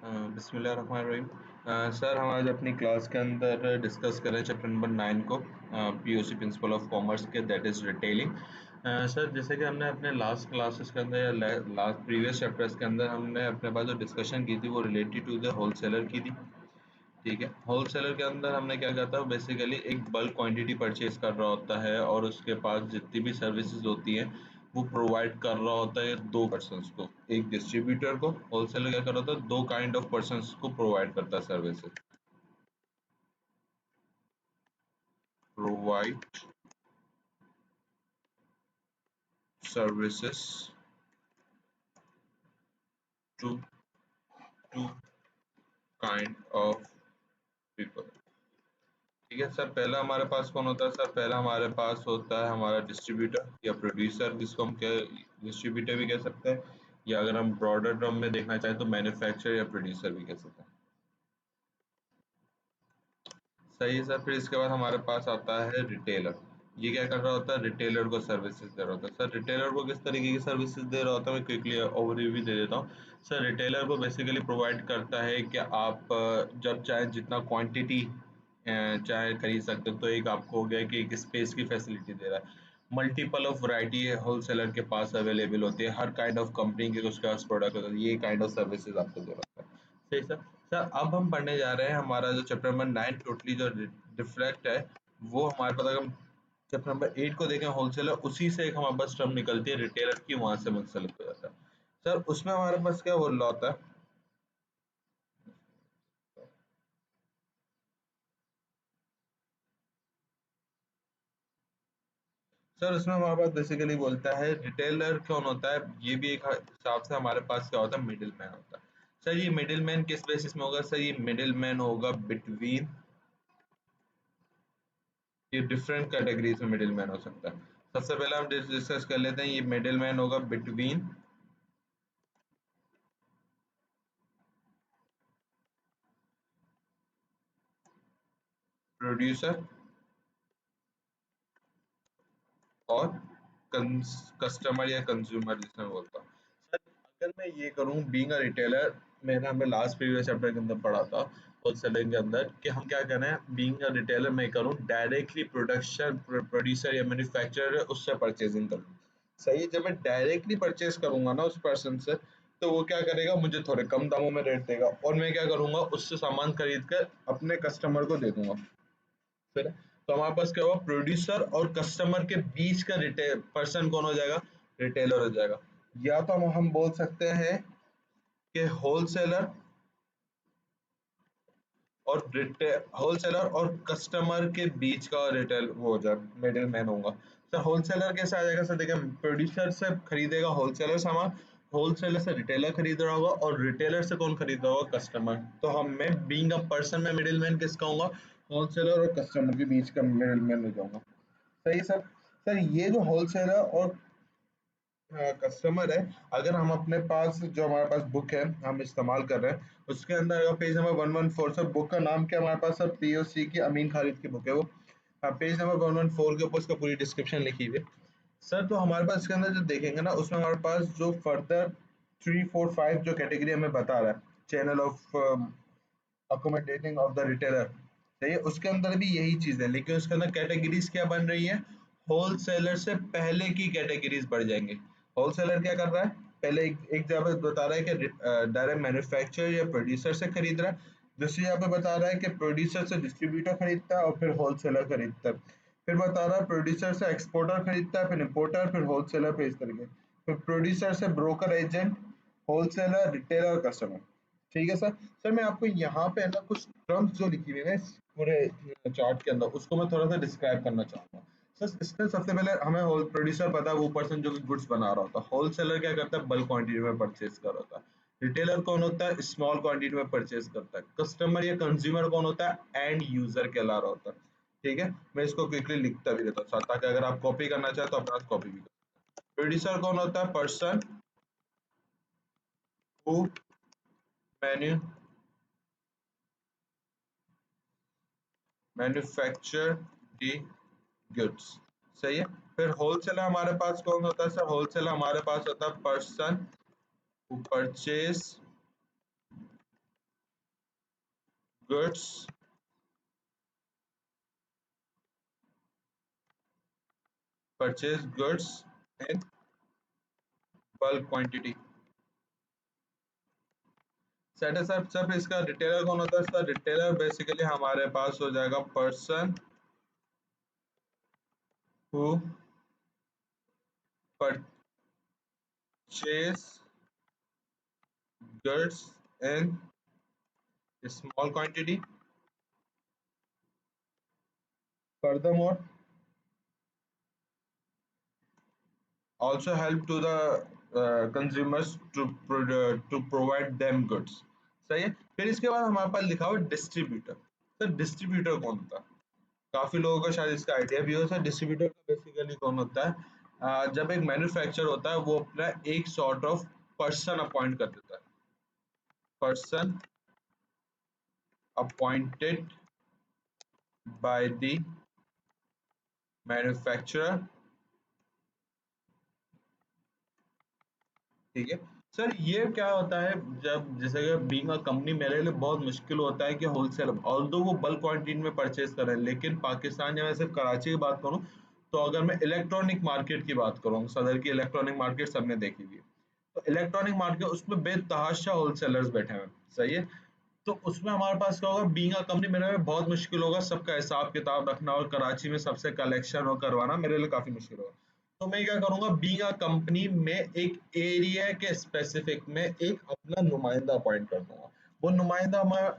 बिस्मिल्लाहिर्रहमानिर्रहीम। सर हम आज अपनी क्लास के अंदर डिस्कस कर रहे हैं चैप्टर नंबर 9 को, पीओसी प्रिंसिपल ऑफ कॉमर्स के, दैट इज़ रिटेलिंग। सर जैसे कि हमने अपने लास्ट क्लासेस के अंदर या लास्ट प्रीवियस चैप्टर्स के अंदर हमने अपने पास जो डिस्कशन की थी वो रिलेटेड टू द होलसेलर की थी। ठीक है, होलसेलर के अंदर हमने क्या किया था, बेसिकली एक बल्क क्वांटिटी परचेज कर रहा होता है और उसके पास जितनी भी सर्विसेज होती हैं वो प्रोवाइड कर रहा होता है दो पर्सन्स को। एक डिस्ट्रीब्यूटर को, होलसेलर क्या कर रहा होता है, दो काइंड ऑफ पर्सन्स को प्रोवाइड करता है services. Provide services to two kind of people. ठीक है सर, पहला हमारे पास कौन होता है सर? पहला हमारे पास होता है हमारा डिस्ट्रीब्यूटर या प्रोड्यूसर, जिसको हम क्या डिस्ट्रीब्यूटर भी कह सकते हैं, या अगर हम ब्रॉडर टर्म में देखना चाहें तो मैन्युफैक्चरर या प्रोड्यूसर भी कह सकते हैं। सही है सर। फिर इसके बाद हमारे पास आता है रिटेलर। ये क्या कर रहा होता है? रिटेलर को सर्विसेज दे रहा होता है। सर रिटेलर को किस तरीके की सर्विसेज दे रहा होता है, मैं क्विकली ओवरव्यू भी दे देता हूँ। सर रिटेलर को बेसिकली प्रोवाइड करता है कि आप जब चाहे जितना क्वांटिटी चाहे खरीद सकते हो। तो एक आपको हो गया कि एक स्पेस की फैसिलिटी दे रहा है। मल्टीपल ऑफ वैरायटी होलसेलर के पास अवेलेबल होती है, हर काइंड ऑफ कंपनी के उसके पास प्रोडक्ट होता है, ये काइंड ऑफ सर्विसेज आपको दे रहा है। सही सर। सर अब हम पढ़ने जा रहे हैं हमारा जो चैप्टर नंबर 9 टोटली जो रिफ्लेक्ट है, वो हमारे पास अगर हम चैप्टर नंबर 8 को देखें होलसेलर, उसी से एक हमारे पास टर्म निकलती है रिटेलर की, वहां से मुंसलिक हो जाता है। सर उसमें हमारे पास क्या बोल रहा होता है? सर उसमें हमारे पास बेसिकली बोलता है रिटेलर कौन होता है, ये भी एक हिसाब से हमारे पास क्या होता है, मिडिल मैन होता है। सर ये मिडिल मैन किस बेसिस में होगा? सर ये मिडिल मैन होगा बिटवीन, ये डिफरेंट कैटेगरीज में मिडिल मैन हो सकता है। सबसे पहले हम डिस्कस कर लेते हैं, ये मिडिल मैन होगा बिटवीन प्रोड्यूसर और कस्टमर या कंज्यूमर, जिसमें बोलता हूँ। सर अगर मैं ये करूँ बीइंग अ रिटेलर, मैंने हमें लास्ट प्रीवियस चैप्टर के अंदर पढ़ा था होलसेलिंग के अंदर कि हम क्या करें, बीइंग अ रिटेलर मैं करूँ डायरेक्टली प्रोडक्शन प्रोड्यूसर या मैन्युफैक्चरर उससे परचेजिंग करूँ। सही, जब मैं डायरेक्टली परचेज करूंगा ना उस पर्सन से, तो वो क्या करेगा, मुझे थोड़े कम दामों में रेट देगा और मैं क्या करूंगा, उससे सामान खरीद कर अपने कस्टमर को दे दूंगा। फिर तो हमारे पास क्या हुआ, प्रोड्यूसर और कस्टमर के बीच का रिटेल पर्सन कौन हो जाएगा? रिटेलर हो जाएगा। या तो हम बोल सकते हैं कि और होलसेलर और कस्टमर के बीच का रिटेल वो हो जाए, मिडिल मैन होगा। सर होलसेलर कैसे आ जाएगा? सर देखिए, प्रोड्यूसर से खरीदेगा होलसेलर सामान, होलसेलर से रिटेलर खरीद रहा होगा और रिटेलर से कौन खरीद रहा होगा? कस्टमर। तो हम मैं बीइंग अ पर्सन में मिडिल मैन किसका होगा? होलसेलर और कस्टमर के बीच का मिडिल मैन हो जाऊंगा। सही सर। सर ये जो होलसेलर और कस्टमर है, अगर हम अपने पास जो हमारे पास बुक है हम इस्तेमाल कर रहे हैं, उसके अंदर अगर पेज नंबर 114, सर बुक का नाम क्या हमारे पास? सर पीओसी की अमीन खालिद की बुक है वो। हाँ, पेज नंबर 114 के ऊपर उसका पूरी डिस्क्रिप्शन लिखी हुई है। सर तो हमारे पास इसके अंदर जो देखेंगे ना, उसमें हमारे पास जो फर्दर 3 4 5 जो कैटेगरी हमें बता रहा है, channel of accommodating of the retailer, सही है, उसके अंदर भी यही चीज है, लेकिन उसके अंदर कैटेगरीज क्या बन रही है? होलसेलर से पहले की कैटेगरीज बढ़ जाएंगे। होलसेलर क्या कर रहा है, पहले एक जगह पे बता रहा है कि डायरेक्ट मैन्युफैक्चरर या प्रोड्यूसर से खरीद रहा है, दूसरी जगह पे बता रहा है कि प्रोड्यूसर से डिस्ट्रीब्यूटर खरीदता है और फिर होलसेलर खरीदता है, फिर बता रहा है प्रोड्यूसर से एक्सपोर्टर खरीदता है, फिर इम्पोर्टर, फिर होलसेलर, फिर इस तरीके, फिर प्रोड्यूसर से broker agent, wholesaler, retailer, customer. ठीक है सर। सर मैं आपको यहाँ पे है ना कुछ टर्म्स जो लिखी हुई है ना इस पूरे चार्ट के अंदर, उसको मैं थोड़ा सा डिस्क्राइब करना चाहूंगा। सर इसमें सबसे पहले हमें होल प्रोड्यूसर पता है, वो पर्सन जो कि गुड्स बना रहा होता है। होलसेलर क्या करता है? बल्क क्वांटिटी में परचेज कर रहा होता है। रिटेलर कौन होता है? स्मॉल क्वांटिटी में परचेज करता है। कस्टमर या कंज्यूमर कौन होता है? एंड यूजर कहला रहा होता है। ठीक है, मैं इसको क्विकली लिखता भी रहता हूँ साथ, ताकि अगर आप कॉपी करना चाहे तो अपना कॉपी भी कर। प्रोड्यूसर कौन होता है? Person who manufacture the goods. सही है। फिर होलसेलर हमारे पास कौन होता है? सर होलसेलर हमारे पास होता है person who purchase goods purchase goods in bulk quantity। Set है सर। सब इसका रिटेलर कौन होता है? इसका रिटेलर बेसिकली हमारे पास हो जाएगा person who purchase goods in small quantity। Furthermore, also help to the consumers to provide them goods। सही है। फिर इसके बाद हमारे पास लिखा हुआ डिस्ट्रीब्यूटर। सर डिस्ट्रीब्यूटर कौन होता है? काफी लोगों को शायद इसका आइडिया भी हो। सर डिस्ट्रीब्यूटर का बेसिकली कौन होता है? जब एक मैन्युफैक्चर होता है वो अपना एक सॉर्ट ऑफ पर्सन अपॉइंट कर देता है। Person appointed by the manufacturer. ठीक है। सर ये क्या होता है, जब जैसे कि बीइंग अ कंपनी मेरे लिए बहुत मुश्किल होता है कि होलसेल, ऑल्दो वो बल्क क्वांटिटी में परचेज कर रहे हैं, लेकिन पाकिस्तान या मैं सिर्फ कराची की बात करूं, तो अगर मैं इलेक्ट्रॉनिक मार्केट की बात करूं, सदर की इलेक्ट्रॉनिक मार्केट सबने देखी हुई है, तो इलेक्ट्रॉनिक मार्केट उसमें बेतहाशा होलसेलर्स बैठे हैं। सही है। तो उसमें हमारे पास क्या होगा, बीइंग अ कंपनी मेरे लिए बहुत मुश्किल होगा सबका हिसाब किताब रखना, और कराची में सबसे कलेक्शन और करवाना मेरे लिए काफी मुश्किल होगा। तो मैं क्या करूंगा, बीइंग अ कंपनी में एक एरिया के स्पेसिफिक में एक अपना नुमाइंदा अपॉइंट कर दूंगा। वो नुमाइंदा हमारा,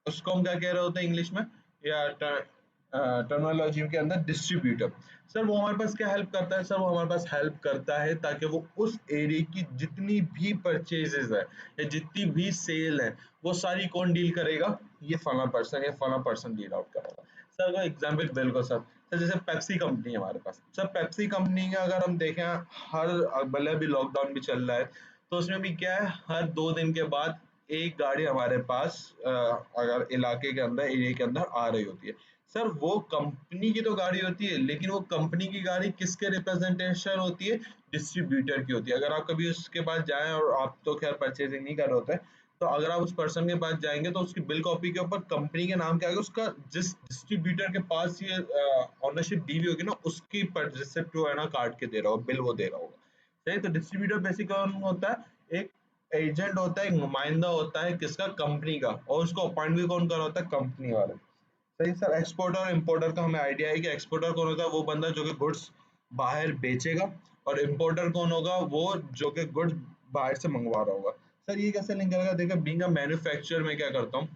उसको हम क्या कह रहे होते हैं इंग्लिश में या टर्मिनोलॉजी के अंदर, डिस्ट्रीब्यूटर। सर वो हमारे पास क्या हेल्प करता है? सर वो हमारे पास हेल्प करता है ताकि वो उस एरिया की जितनी भी परचेजेस है या जितनी भी सेल है, वो सारी कौन डील करेगा? ये फला पर्सन या फला पर्सन डील आउट करेगा। सर को एग्जाम्पल बिल्कुल सर, जैसे पेप्सी कंपनी है हमारे पास। सर पेप्सी कंपनी का अगर हम देखें, हर, भले अभी लॉकडाउन भी चल रहा है, तो उसमें भी क्या है, हर 2 दिन के बाद एक गाड़ी हमारे पास अगर इलाके के अंदर, एरिया के अंदर आ रही होती है। सर वो कंपनी की तो गाड़ी होती है, लेकिन वो कंपनी की गाड़ी किसके रिप्रेजेंटेशन होती है? डिस्ट्रीब्यूटर की होती है। अगर आप कभी उसके पास जाएं, और आप तो खैर परचेजिंग नहीं कर रहे होते, तो अगर आप उस पर्सन के पास जाएंगे तो उसकी बिल कॉपी के ऊपर कंपनी के नाम क्या आएगा, उसका जिस डिस्ट्रीब्यूटर के पास ये ऑनरशिप दी हुई होगी ना, उसकी रिसिप्ट वो है ना काट के दे रहा होगा, बिल वो दे रहा होगा। सही। तो डिस्ट्रीब्यूटर बेसिक कौन होता है? एक एजेंट होता है, एक नुमाइंदा होता है किसका? कंपनी का। और उसको अपॉइंट भी कौन कर रहा होता है? कंपनी वाले। सही सर। एक्सपोर्टर और इम्पोर्टर का हमें आइडिया है कि एक्सपोर्टर कौन होता है? वो बंदा जो कि गुड्स बाहर बेचेगा, और इम्पोर्टर कौन होगा? वो जो कि गुड्स बाहर से मंगवा रहा होगा। सर ये कैसे लिंक करेगा? देखिए बीइंग अ मैन्युफैक्चरर मैं क्या करता हूँ,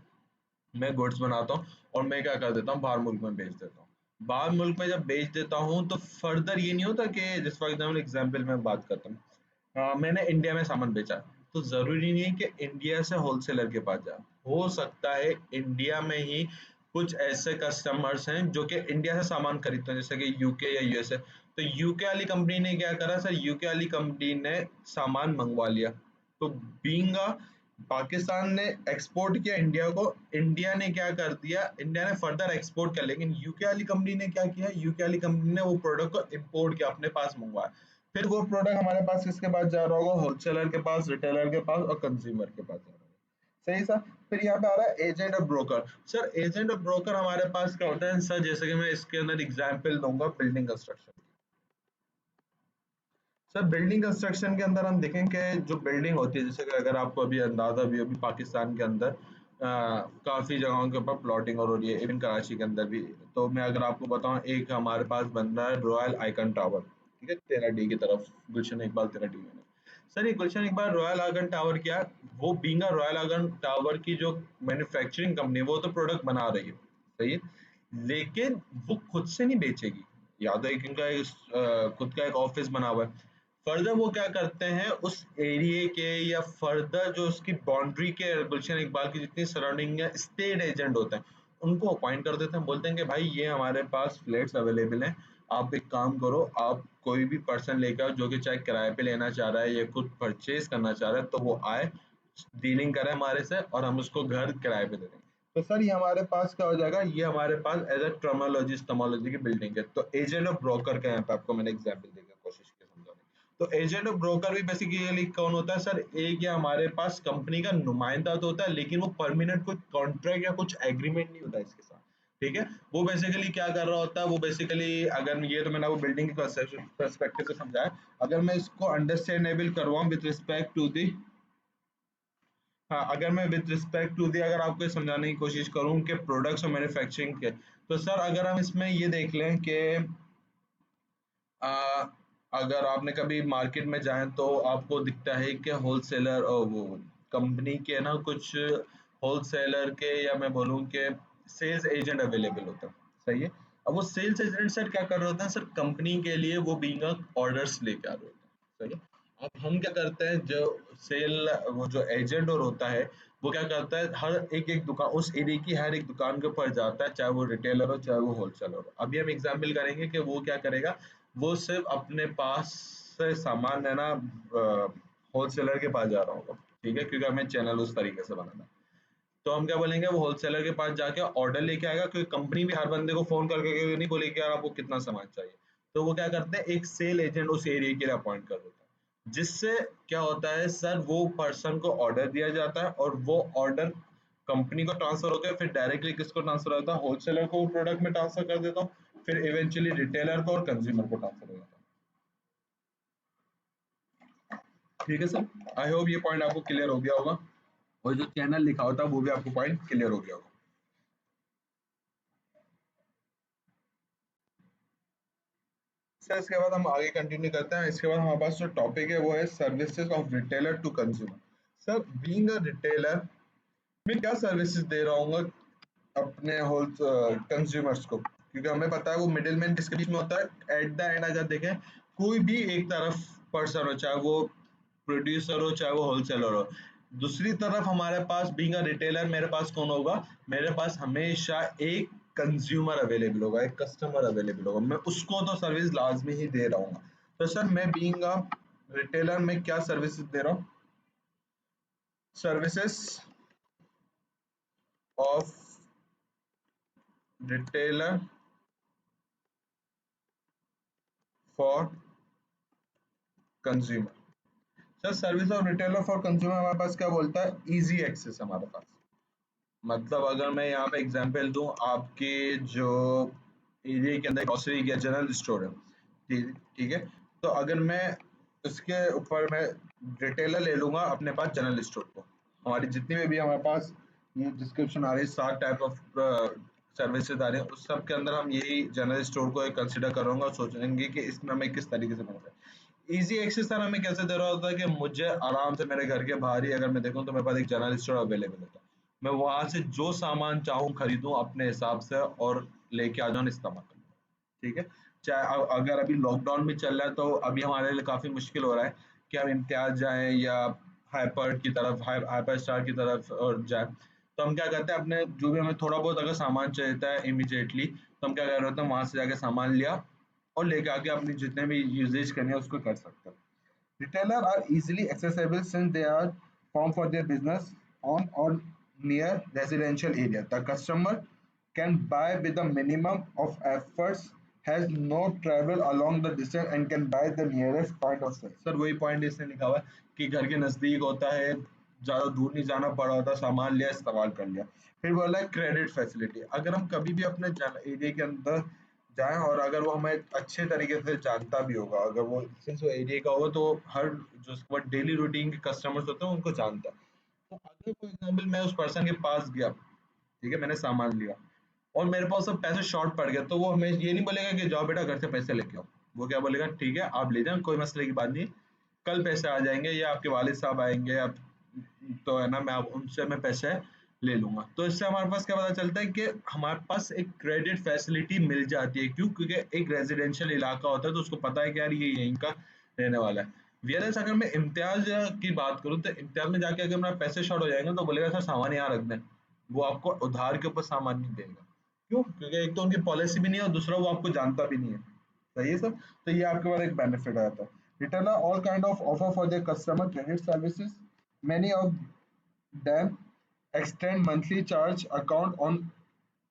मैं गुड्स बनाता हूँ और मैं क्या कर देता हूँ, बाहर मुल्क में बेच देता हूँ। बाहर मुल्क में जब बेच देता हूँ तो फर्दर ये नहीं होता कि, जैसे फॉर एग्जाम्पल मैं बात करता हूँ, मैंने इंडिया में सामान बेचा, तो जरूरी नहीं है कि इंडिया से होलसेलर के पास जाए। हो सकता है इंडिया में ही कुछ ऐसे कस्टमर्स हैं जो कि इंडिया से सामान खरीदते हैं, जैसे कि यूके या यूएसए। तो यूके वाली कंपनी ने क्या करा सर, यूके वाली कंपनी ने सामान मंगवा लिया, तो बीइंग पाकिस्तान ने एक्सपोर्ट किया इंडिया को, इंडिया ने क्या कर दिया, इंडिया ने फर्दर एक्सपोर्ट किया, लेकिन यूके वाली कंपनी ने क्या किया, यूके वाली कंपनी ने वो प्रोडक्ट को इम्पोर्ट किया, अपने पास मंगवाया। फिर वो प्रोडक्ट हमारे पास किसके पास जा रहा होगा? होलसेलर के पास, रिटेलर के पास और कंज्यूमर के पास जा रहा होगा। सही सर। फिर यहाँ पे आ रहा है एजेंट और ब्रोकर। सर एजेंट और ब्रोकर हमारे पास क्या होता है सर, जैसे कि मैं इसके अंदर एग्जांपल दूंगा building construction. Sir building construction के अंदर हम देखें कि जो बिल्डिंग होती है, जैसे कि अगर आपको अभी अंदाजा भी, अभी पाकिस्तान के अंदर काफी जगहों के ऊपर प्लॉटिंग और हो रही है, इवन कराची के अंदर भी। तो मैं अगर आपको बताऊं, एक हमारे पास बन रहा है रॉयल आइकन टावर, ठीक है, 13D की तरफ, गुलशन इकबाल 13D में। सर ये गुलशन इकबाल रॉयल आइकन टावर क्या है? वो being a royal icon tower की जो मैन्युफैक्चरिंग कंपनी है, वो तो प्रोडक्ट बना रही है, सही है, लेकिन वो खुद से नहीं बेचेगी। या तो एक इनका खुद का एक ऑफिस बना हुआ है। फर्दर वो क्या करते हैं, उस एरिया के या फर्दर जो उसकी बाउंड्री के, गुलशन इकबाल की जितनी सराउंडिंग है, स्टेट एजेंट होते हैं, उनको अपॉइंट कर देते हैं। बोलते हैं कि भाई ये हमारे पास फ्लैट्स अवेलेबल हैं, आप एक काम करो, आप कोई भी पर्सन लेकर आओ जो कि चाहे किराए पे लेना चाह रहा है या खुद परचेज करना चाह रहा है, तो वो आए, डीलिंग करे हमारे से, और हम उसको घर किराए पे दे देंगे। तो सर ये हमारे पास क्या हो जाएगा, ये हमारे पास एज अ टर्मोलॉजी की बिल्डिंग है। तो एजेंट और ब्रोकर का यहाँ पे आपको मैंने एग्जाम्पल देकर कोशिश की समझाने की। तो एजेंट और ब्रोकर भी बेसिकली कौन होता है सर, एक या हमारे पास कंपनी का नुमाइंदा तो होता है, लेकिन वो परमानेंट कोई कॉन्ट्रैक्ट या कुछ एग्रीमेंट नहीं होता इसके साथ। ठीक है, वो बेसिकली क्या कर रहा होता है, वो बेसिकली अगर ये तो मैंने वो बिल्डिंग के पर्सपेक्टिव से समझाया, अगर मैं इसको अंडरस्टैंडेबल करवाऊं विद रिस्पेक्ट टू दी, हाँ अगर मैं विद रिस्पेक्ट टू दी अगर आपको ये समझाने की कोशिश करूं कि प्रोडक्ट्स और मैन्युफैक्चरिंग के, तो सर अगर हम इसमें ये देख लें कि आ, अगर आपने कभी मार्केट में जाए तो आपको दिखता है कि होलसेलर और वो कंपनी के ना कुछ होलसेलर के या मैं बोलूँ कि सेल्स एजेंट अवेलेबल होता है। सही है, अब वो सेल्स एजेंट सर क्या कर रहे होते हैं सर, कंपनी के लिए वो बीइंग ऑर्डर्स लेके आ रहे होते हैं। सही है, अब हम क्या करते हैं, जो सेल वो जो एजेंट और होता है वो क्या करता है, हर एक एक दुकान उस एरिया की हर एक दुकान के ऊपर जाता है, चाहे वो रिटेलर हो चाहे वो होलसेलर हो। अभी हम एग्जाम्पल करेंगे कि वो क्या करेगा, वो सिर्फ अपने पास से सामान है ना होलसेलर के पास जा रहा होगा। ठीक है, क्योंकि हमें चैनल उस तरीके से बनाना है। तो हम क्या बोलेंगे, वो होलसेलर के पास जाके ऑर्डर लेके आएगा, क्योंकि कंपनी भी हर बंदे को फोन करके नहीं बोलेगी यार आपको कितना सामान चाहिए। तो वो क्या करते हैं, एक सेल एजेंट उस एरिया के लिए अपॉइंट कर देता है, जिससे क्या होता है सर, वो पर्सन को ऑर्डर दिया जाता है और वो ऑर्डर कंपनी को ट्रांसफर होकर फिर डायरेक्टली किसको ट्रांसफर होता है, होलसेलर को प्रोडक्ट में ट्रांसफर कर देता हूँ, फिर इवेंचुअली रिटेलर को और कंज्यूमर को ट्रांसफर हो जाता है। ठीक है सर, आई होप ये पॉइंट आपको क्लियर हो गया होगा, और जो चैनल लिखा होता है वो भी आपको पॉइंट क्लियर हो गया होगा। सर इसके बाद हम आगे कंटिन्यू करते हैं। इसके बाद हमारे पास जो टॉपिक है वो है services of retailer to consumer. Sir being a retailer मैं क्या सर्विसेज दे रहा हूँ अपने होल कंज्यूमर्स को, क्योंकि हमें पता है वो मिडिल मैन किसके बीच में होता है। एट द एंड अगर देखें, कोई भी एक तरफ पर्सन हो, चाहे वो प्रोड्यूसर हो चाहे वो होलसेलर हो, दूसरी तरफ हमारे पास बीइंग अ रिटेलर मेरे पास कौन होगा, मेरे पास हमेशा एक कंज्यूमर अवेलेबल होगा, एक कस्टमर अवेलेबल होगा, मैं उसको तो सर्विस लाजमी ही दे रहा हूँ। तो सर मैं बीइंग अ रिटेलर में क्या सर्विसेज दे रहा हूँ, services of retailer for consumer. Sir service of retailer for consumer हमारे पास क्या बोलता है, इजी एक्सेस हमारे पास। मतलब अगर मैं यहाँ पे एग्जांपल दूं, आपके जो एरिया के अंदर ग्रोसरी या जनरल स्टोर है, ठीक ठीक है, तो अगर मैं उसके ऊपर मैं रिटेलर ले लूंगा अपने पास जनरल स्टोर को, हमारी जितनी भी हमारे पास ये डिस्क्रिप्शन आ रही है, 7 टाइप ऑफ सर्विसेज आ रही है, उस सब के अंदर हम यही जनरल स्टोर को कंसिडर करूंगा और सोचेंगे कि इसमें हमें किस तरीके से बनता है। इजी एक्सेस सर हमें कैसे दे रहा होता है कि मुझे आराम से मेरे घर के बाहर ही अगर मैं देखूं तो मेरे पास एक जनरल स्टोर अवेलेबल होता है, मैं वहां से जो सामान चाहूँ खरीदूं अपने हिसाब से और लेके आ जाऊं, इस्तेमाल करूं। ठीक है, चाहे अगर अभी लॉकडाउन भी चल रहा है तो अभी हमारे लिए काफी मुश्किल हो रहा है कि हम इम्तियाज जाएं या हाइपर की तरफ, हाइपर स्टार की तरफ और जाएं। तो हम क्या करते हैं, अपने जो भी हमें थोड़ा बहुत अगर सामान चाहिए है इमीडिएटली, तो हम क्या कर रहे होते हैं, वहां से जाके सामान लिया और लेके आके अपनी जितने भी यूजेज करनी है उसको कर सकते हैं। Retailers are easily accessible since they are formed for their business on or near residential area. The customer can buy with a minimum of efforts, has no travel along the distance and can buy the nearest point of sale. Sir वही point इसने लिखा हुआ है कि घर के नजदीक होता है, ज्यादा दूर नहीं जाना पड़ा होता, सामान लिया इस्तेमाल कर लिया। फिर बोला है क्रेडिट फैसिलिटी, अगर हम कभी भी अपने एरिया के अंदर जाएँ और अगर वो हमें अच्छे तरीके से जानता भी होगा, अगर वो सिंस वो एरिया का होगा तो हर जो उसके बाद डेली रूटीन के कस्टमर्स होते हैं उनको जानता है। तो अगर फॉर एग्जांपल मैं उस पर्सन के पास गया, ठीक है, मैंने सामान लिया और मेरे पास सब पैसे शॉर्ट पड़ गए, तो वो हमें ये नहीं बोलेगा कि जाओ बेटा घर से पैसे लेके आओ। वो क्या बोलेगा, ठीक है आप ले जाओ, कोई मसले की बात नहीं, कल पैसे आ जाएंगे या आपके वालिद साहब आएंगे या तो है ना, मैं आप उनसे मैं पैसे ले लूंगा। तो इससे हमारे पास क्या पता चलता है कि हमारे पास एक क्रेडिट फैसिलिटी मिल जाती है। क्यों? क्योंकि एक रेजिडेंशियल इलाका होता है तो उसको पता है कि यार ये यहीं का रहने वाला है। वेयरएस अगर मैं इम्तियाज की बात करूँ तो इम्तियाज में जाके अगर मेरा पैसे शॉर्ट हो जाएंगे तो बोलेगा सर सामान यहाँ रख दें, वो आपको उधार के ऊपर सामान नहीं देगा। क्यों? क्योंकि एक तो उनकी पॉलिसी भी नहीं है और दूसरा वो आपको जानता भी नहीं है। सही है सर, तो ये आपके पास एक बेनिफिट आता है। Retailer all kind of offer for their customer credit services, many of them extend monthly charge account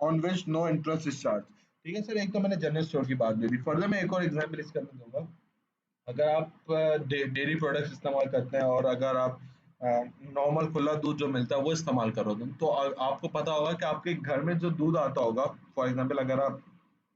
on which no interest is charged। ठीक है सर, एक तो मैंने जनरल स्टोर की बात ली थी, फर्दर मैं एक और एग्जांपल इसके अंदर दूंगा। अगर आप डेयरी प्रोडक्ट्स इस्तेमाल करते हैं और अगर आप नॉर्मल खुला दूध जो मिलता है वो इस्तेमाल करो तो आपको पता होगा कि आपके घर में जो दूध आता होगा, फॉर एग्जांपल अगर आप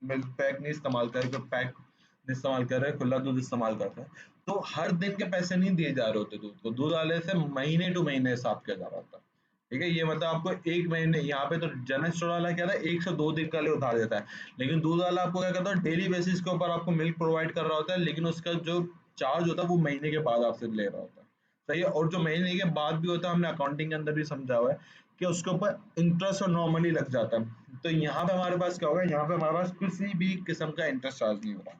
मिल्क पैक नहीं इस्तेमाल कर रहे, जो पैक नहीं इस्तेमाल कर रहे, खुला दूध इस्तेमाल कर रहे हैं, तो हर दिन के पैसे नहीं दिए जा रहे होते दूध को, दूध वाले से महीने टू महीने हिसाब किया जा रहा होता है। ठीक है, ये मतलब आपको एक महीने, यहाँ पे तो जनरल स्टोर वाला क्या था, 1 से 2 दिन का लिए उधार देता है, लेकिन दूध वाला आपको क्या करता है, डेली बेसिस के ऊपर आपको मिल्क प्रोवाइड कर रहा होता है, लेकिन उसका जो चार्ज होता है वो महीने के बाद आपसे ले रहा होता है। सही है, और जो महीने के बाद भी होता है, हमने अकाउंटिंग के अंदर भी समझा हुआ है कि उसके ऊपर इंटरेस्ट और नॉर्मली लग जाता है। तो यहाँ पे हमारे पास क्या होगा, यहाँ पे हमारे पास किसी भी किस्म का इंटरेस्ट चार्ज नहीं होगा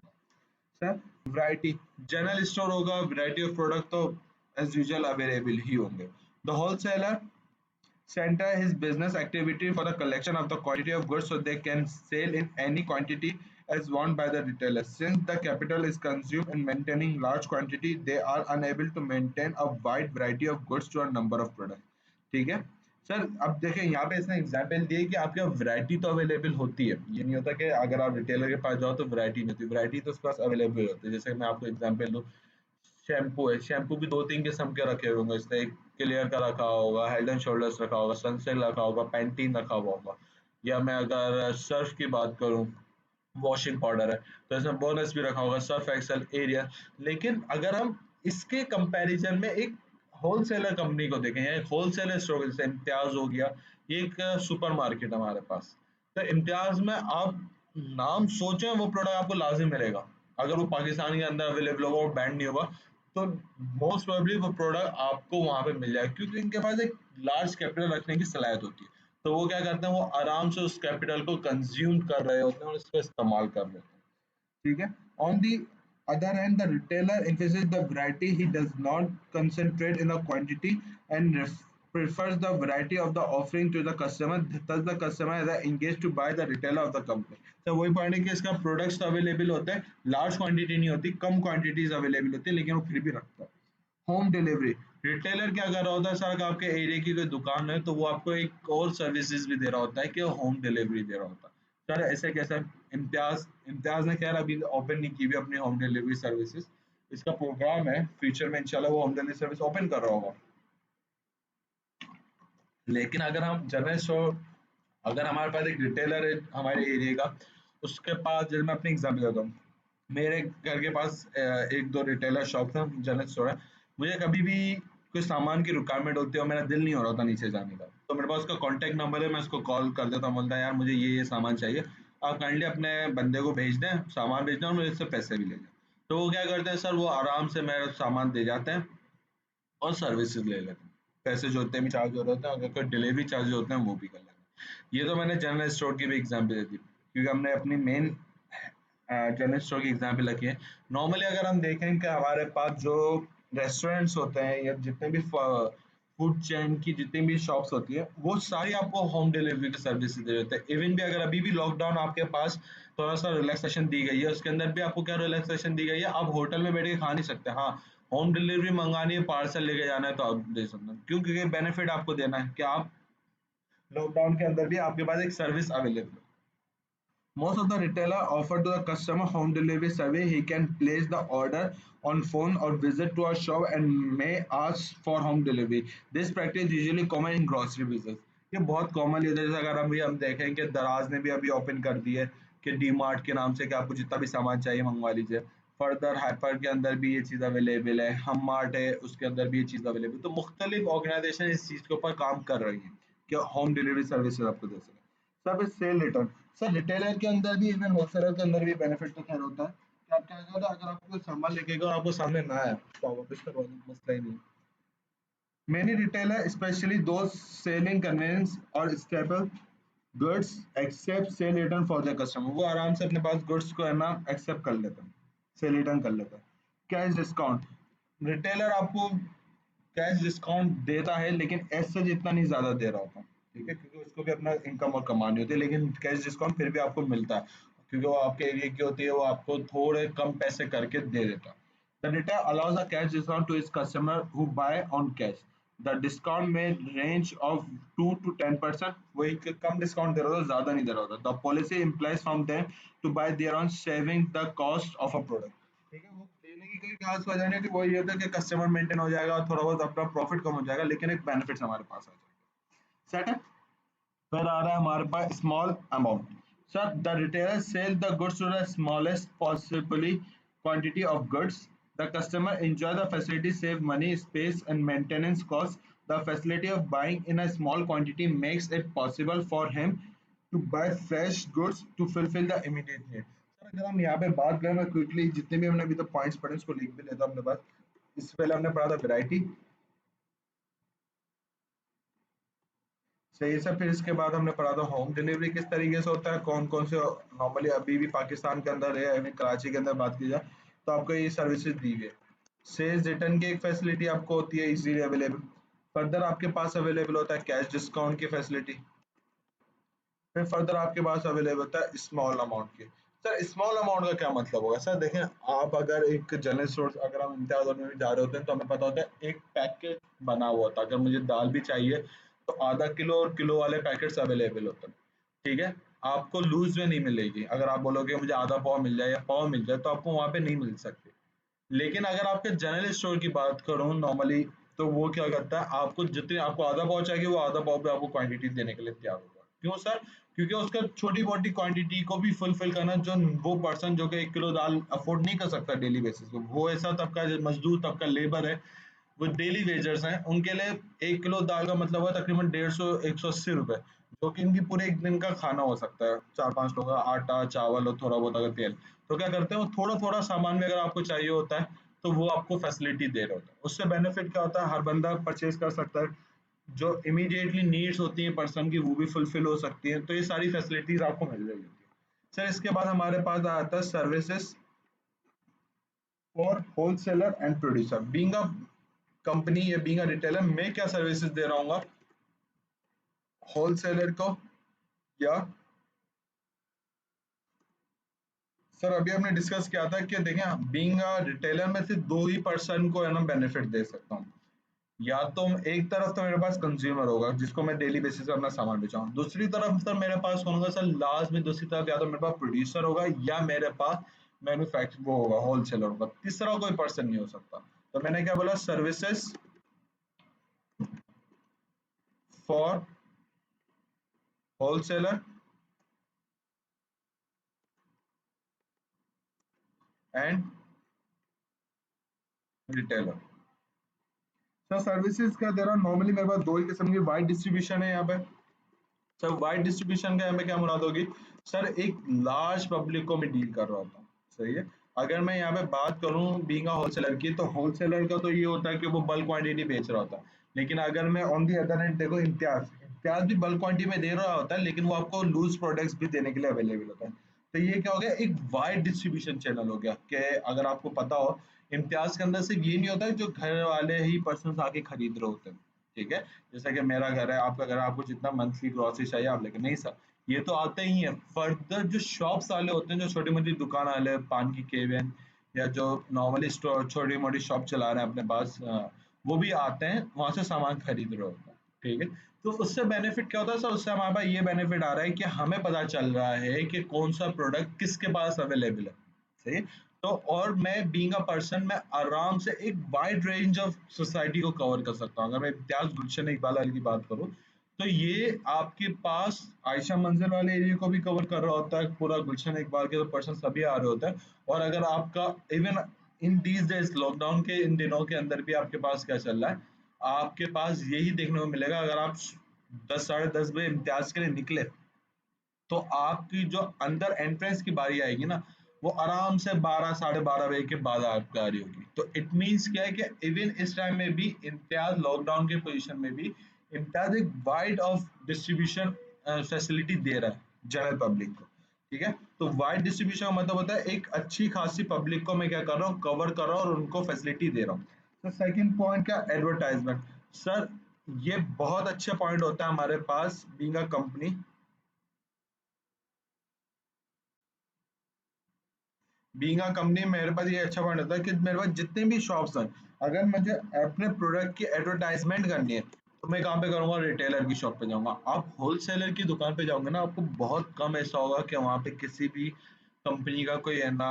सर। वैरायटी, जनरल स्टोर होगा, वैरायटी ऑफ प्रोडक्ट तो एज यूजुअल अवेलेबल ही होंगे। The wholesaler center his business activity for the collection of the quantity of goods so they can sell in any quantity as want by the retailer. Since the capital is consumed in maintaining large quantity, they are unable to maintain a wide variety of goods to a number of products. ठीक है sir, अब देखें यहाँ पे इसने example दिए कि आपके पास वैरायटी तो अवेलेबल होती है, ये नहीं होता कि अगर आप रिटेलर के पास जाओ तो वैरायटी नहीं होती, वैरायटी तो उसके पास अवेलेबल होती है। जैसे मैं आपको एग्जाम्पल दूँ, शैम्पू है, शैम्पू भी 2-3 किस्म के रखे होंगे, इसने एक क्लियर का रखा होगा, हेड एंड शोल्डर्स रखा होगा, सनसिल्क रखा होगा, पैंटीन रखा हुआ होगा। या मैं अगर सर्फ की बात करूँ, वॉशिंग पाउडर है, तो इसमें बोनस भी रखा होगा, सर्फ एक्सेल, एरियल। लेकिन अगर हम इसके कंपैरिजन में एक होलसेलर कंपनी को देखें या एक होलसेलर स्टोर जैसे इम्तियाज हो गया, ये एक सुपर मार्केट हमारे पास। तो इम्तियाज में आप नाम सोचें वो प्रोडक्ट आपको लाजिम मिलेगा, अगर वो पाकिस्तान के अंदर अवेलेबल होगा और बैंड नहीं होगा, तो मोस्ट प्रोबेबली वो प्रोडक्ट आपको वहां पे मिल जाएगा, क्योंकि इनके पास एक लार्ज कैपिटल रखने की सलाहियत होती है। तो वो क्या करते हैं, वो आराम से उस कैपिटल को कंज्यूम कर रहे होते हैं और इसको इस्तेमाल कर रहे होते हैं। ठीक है। On the other hand, the retailer emphasizes the variety. He does not concentrate in the quantity and prefers the variety of the offering to the customer. Thus, the customer is engaged to buy the retailer of the company. तो वही point है कि इसका products तो available होते हैं, large quantity नहीं होती, कम क्वांटिटीज अवेलेबल होती है, लेकिन वो फिर भी रखता है। होम डिलीवरी, रिटेलर क्या कर रहा होता है सर, अगर आपके एरिया की कोई दुकान है तो वो आपको एक और सर्विसेज भी दे रहा होता है कि होम डिलीवरी दे रहा होता है। सर ऐसे कैसे, इम्तियाज इम्तियाज ने खैर अभी ओपन नहीं की भी अपनी होम डिलीवरी सर्विसेज, इसका प्रोग्राम है फ्यूचर में इंशाल्लाह वो होम डिलीवरी सर्विस ओपन कर रहा होगा। लेकिन अगर हम जनरल स्टोर, अगर हमारे पास एक रिटेलर है हमारे एरिया का, उसके पास, जैसे मैं अपनी एग्जाम्पल देता हूँ, मेरे घर के पास एक दो रिटेलर शॉप है, जनरल स्टोर है। मुझे कभी भी कोई सामान की रिक्वायरमेंट होती है और मेरा दिल नहीं हो रहा था नीचे जाने का, तो मेरे पास उसका कॉन्टैक्ट नंबर है, मैं उसको कॉल कर देता हूँ, बोलता है यार मुझे ये सामान चाहिए, आप काइंडली अपने बंदे को भेज दें, सामान भेज दें और मुझे इससे पैसे भी ले जाए। तो वो क्या करते हैं सर, वो आराम से मेरा सामान दे जाते हैं और सर्विसेज ले लेते हैं, पैसे जो जितने भी चार्ज हो रहे होते हैं, अगर कोई डिलीवरी चार्ज होते हैं वो भी कर लेते हैं। ये तो मैंने जनरल स्टोर की भी एग्जाम्पल दे दी, क्योंकि हमने अपनी मेन जनरल स्टोर की एग्जाम्पल रखी है। नॉर्मली अगर हम देखें कि हमारे पास जो रेस्टोरेंट्स होते हैं या जितने भी फूड चेन की जितनी भी शॉप्स होती है, वो सारी आपको होम डिलीवरी की सर्विस दे देते हैं। इवन भी अगर अभी भी लॉकडाउन आपके पास थोड़ा सा रिलैक्सेशन दी गई है, उसके अंदर भी आपको क्या रिलैक्सेशन दी गई है, आप होटल में बैठ के खा नहीं सकते, हाँ होम डिलीवरी मंगानी है, पार्सल लेके जाना है तो आप दे सकते हैं, क्यों, क्योंकि बेनिफिट आपको देना है कि आप लॉकडाउन के अंदर भी आपके पास एक सर्विस अवेलेबल है। Most of the retailer offer to the customer home delivery service. He can place the order on phone or visit to a shop and may ask for home delivery. This practice is usually common in grocery business. ये बहुत common है, जैसे अगर हम देखें कि दराज ने भी अभी ओपन कर दी है कि डी मार्ट के नाम से कि आपको जितना भी सामान चाहिए मंगवा लीजिए। फर्दर हाइपर के अंदर भी ये चीज़ अवेलेबल है, हम मार्ट है उसके अंदर भी ये चीज़ अवेलेबल है। तो मुख्तलिफ ऑर्गेनाइजेशन इस चीज़ के ऊपर काम कर रही हैं कि होम डिलीवरी सर्विसेज आपको दे सकें। सब सेल रिटर्न, सर रिटेलर के अंदर भी, इवन होलसेलर के अंदर भी बेनिफिट तो खैर होता है कि आप क्या होता है, अगर आपको कोई सामान लेके गए और आपको सामने ना आया तो आप वापस करवा दो, मसला ही नहीं। Many retailers, especially those selling convenience or staple goods, accept sale return for their customer. वो आराम से अपने पास goods को है ना accept कर लेते हैं, sale return कर लेते हैं। कैश डिस्काउंट, रिटेलर आपको कैश डिस्काउंट देता है, लेकिन ऐसे जितना नहीं ज्यादा दे रहा होता, ठीक है, क्योंकि उसको भी अपना इनकम और कमानी होती है, लेकिन कैश डिस्काउंट फिर भी आपको मिलता है, क्योंकि वो आपके एरिया की होती है, वो आपको थोड़े कम पैसे करके दे देता है। The retailer allows a cash discount to its customer who buy on cash. The discount may range of 2 to 10%. वही कम डिस्काउंट दे रहा होता, ज्यादा नहीं दे रहा होता। The policy implies from them to buy their own saving the cost of a product. की कोई खास वजह नहीं होती, वो ये होता है कि कस्टमर मेंटेन हो जाएगा और थोड़ा बहुत अपना प्रॉफिट कम हो जाएगा, लेकिन एक बेनिफिट्स हमारे पास आ जाएगा। सेट है। फिर आ रहा है हमारे पास small amount. Sir the retailer sell the goods to the smallest possibly quantity of goods. The customer enjoy the facility, save money, space and maintenance costs. The facility of buying in a small quantity makes it possible for him to buy fresh goods to fulfill the immediate need. Sir अगर हम यहाँ पे बात करें, मैं quickly जितने भी हमने अभी तक पॉइंट्स पढ़े उसको लिख भी लेता हूँ अपने पास। इससे पहले हमने पढ़ा था वैरायटी, सही है सर। फिर इसके बाद हमने पढ़ा था होम डिलीवरी किस तरीके से होता है, कौन कौन से नॉर्मली अभी भी पाकिस्तान के अंदर है, अभी कराची के अंदर बात की जाए तो आपको ये सर्विसेज दी गई है। सेल्स रिटर्न की एक फैसिलिटी आपको होती है इजीली अवेलेबल। फर्दर आपके पास अवेलेबल होता है कैश डिस्काउंट की फैसिलिटी। फिर फर्दर आपके पास अवेलेबल होता है स्मॉल अमाउंट की। सर स्मॉल अमाउंट का क्या मतलब होगा? सर देखें, आप अगर एक जनरल स्टोर अगर हम इम्तियाज में भी जा रहे होते हैं तो हमें पता होता है एक पैकेट बना हुआ होता है, अगर मुझे दाल भी चाहिए तो आधा किलो और किलो वाले पैकेट्स अवेलेबल होते हैं। ठीक है, आपको लूज में नहीं मिलेगी। अगर आप बोलोगे मुझे आधा पाव मिल जाए या पाव मिल जाए तो आपको वहां पे नहीं मिल सकती। लेकिन अगर आपके जनरल स्टोर की बात करूं नॉर्मली, तो वो क्या करता है, आपको जितने आपको आधा पाव चाहिए वो आधा पाव पे आपको क्वांटिटी देने के लिए तैयार होगा। क्यों सर? क्योंकि उसका छोटी मोटी क्वांटिटी को भी फुलफिल करना, जो वो पर्सन जो कि 1 किलो दाल अफोर्ड नहीं कर सकता डेली बेसिस पे, वो ऐसा तबका मजदूर तबका लेबर है, वो डेली वेजर्स हैं, उनके लिए 1 किलो दाल का मतलब है तकरीबन 150-180 रुपए, जो कि इनकी पूरे एक दिन का खाना हो सकता है, 4-5 लोगों का आटा चावल और थोड़ा बहुत अगर तेल। तो क्या करते हैं, वो थोड़ा थोड़ा सामान भी अगर आपको चाहिए होता है तो वो आपको फैसिलिटी दे रहे होता है। उससे बेनिफिट क्या होता है, हर बंदा परचेज कर सकता है, जो इमीडिएटली नीड्स होती है पर्सन की वो भी फुलफिल हो सकती है, तो ये सारी फैसिलिटीज आपको मिल रही होती है। सर इसके बाद हमारे पास आता है services for wholesaler and producer. Being a company या बीइंग अ रिटेलर, मैं क्या सर्विसेज दे रहा हूँ होलसेलर को या, सर अभी हमने डिस्कस किया था कि देखें बीइंग अ रिटेलर में सिर्फ दो ही पर्सन को है ना बेनिफिट दे सकता हूँ। या तो एक तरफ तो मेरे पास कंज्यूमर होगा जिसको मैं डेली बेसिस पे अपना सामान बेचाऊँ, दूसरी तरफ सर मेरे पास कौन होगा? सर लास्ट में दूसरी तरफ या तो मेरे पास प्रोड्यूसर होगा या मेरे पास मैन्युफैक्चर वो होगा होलसेलर होगा, तीसरा कोई पर्सन नहीं हो सकता। तो मैंने क्या बोला, services for wholesaler and retailer. Sir services क्या दे रहा हूँ, नॉर्मली मेरे पास दो ही किस्म की वाइड डिस्ट्रीब्यूशन है यहाँ पे। सर वाइड डिस्ट्रीब्यूशन का हमें क्या मुराद होगी? सर एक लार्ज पब्लिक को मैं डील कर रहा होता हूँ, सही है। अगर मैं यहाँ पे बात करूँ बीइंग अ होलसेलर की, तो होलसेलर का तो ये होता है कि वो बल्क क्वांटिटी बेच रहा होता है। लेकिन अगर मैं ऑन दी अदर हैंड देखो, इम्तियाज इम्तियाज भी बल्क क्वांटिटी में दे रहा होता है, लेकिन वो आपको लूज प्रोडक्ट्स भी देने के लिए अवेलेबल होता है। तो ये क्या हो गया, एक वाइड डिस्ट्रीब्यूशन चैनल हो गया कि अगर आपको पता हो, इम्तियाज के अंदर सिर्फ ये नहीं होता है जो घर वाले ही पर्सन आके खरीद रहे होते हैं। ठीक है, जैसा कि मेरा घर है, आपका घर है, आपको जितना मंथली ग्रोसरी चाहिए आप लेके, नहीं सर, ये तो आते ही है। फर्दर जो शॉप्स वाले होते हैं, जो छोटी मोटी दुकान वाले, पान की केवन या जो नॉर्मली स्टोर छोटी मोटी शॉप चला रहे हैं अपने पास, वो भी आते हैं वहां से सामान खरीद रहे होते हैं। ठीक है, तो उससे बेनिफिट क्या होता है सर? उससे हमारे पास ये बेनिफिट आ रहा है कि हमें पता चल रहा है कि कौन सा प्रोडक्ट किसके पास अवेलेबल है, सही। तो और मैं बीइंग अ पर्सन, मैं आराम से एक वाइड रेंज ऑफ सोसाइटी को कवर कर सकता हूँ। अगर मैं इम्तियाज गुलशन इकबाल वाली की बात करूँ, तो ये आपके पास आयशा मंजिल वाले एरिया को भी कवर कर रहा होता है, पूरा गुलशन इकबाल के तो पर्सन सभी आ रहे होते हैं। और अगर आपका even in these days lockdown के इन दिनों के अंदर भी आपके पास क्या चल रहा है, आपके पास यही देखने को मिलेगा। अगर आप 10 साढ़े 10 बजे इम्तियाज के लिए निकले, तो आपकी जो अंदर एंट्रेंस की बारी आएगी ना, वो आराम से 12 साढ़े 12 बजे के बाद आपकी आ रही होगी। तो इट मीन्स क्या है कि इवन इस टाइम में भी इम्तियाज लॉकडाउन के पोजीशन में भी इम्तियाज एक वाइड ऑफ डिस्ट्रीब्यूशन फैसिलिटी दे रहा है जनरल पब्लिक को। ठीक है, तो वाइड डिस्ट्रीब्यूशन का मतलब होता है एक अच्छी खासी पब्लिक को मैं क्या कर रहा हूँ, कवर कर रहा हूँ और उनको फैसिलिटी दे रहा हूँ। तो सेकंड पॉइंट का एडवर्टाइजमेंट। सर ये बहुत अच्छा पॉइंट होता है हमारे पास being a company. Being a company मेरे पास ये अच्छा पॉइंट होता है कि मेरे पास जितने भी शॉप्स हैं, अगर मुझे अपने प्रोडक्ट की एडवर्टाइजमेंट करनी है तो मैं कहाँ पे करूँगा? रिटेलर की शॉप पे जाऊँगा। आप होलसेलर की दुकान पे जाओगे ना, आपको बहुत कम ऐसा होगा कि वहाँ पे किसी भी कंपनी का कोई है ना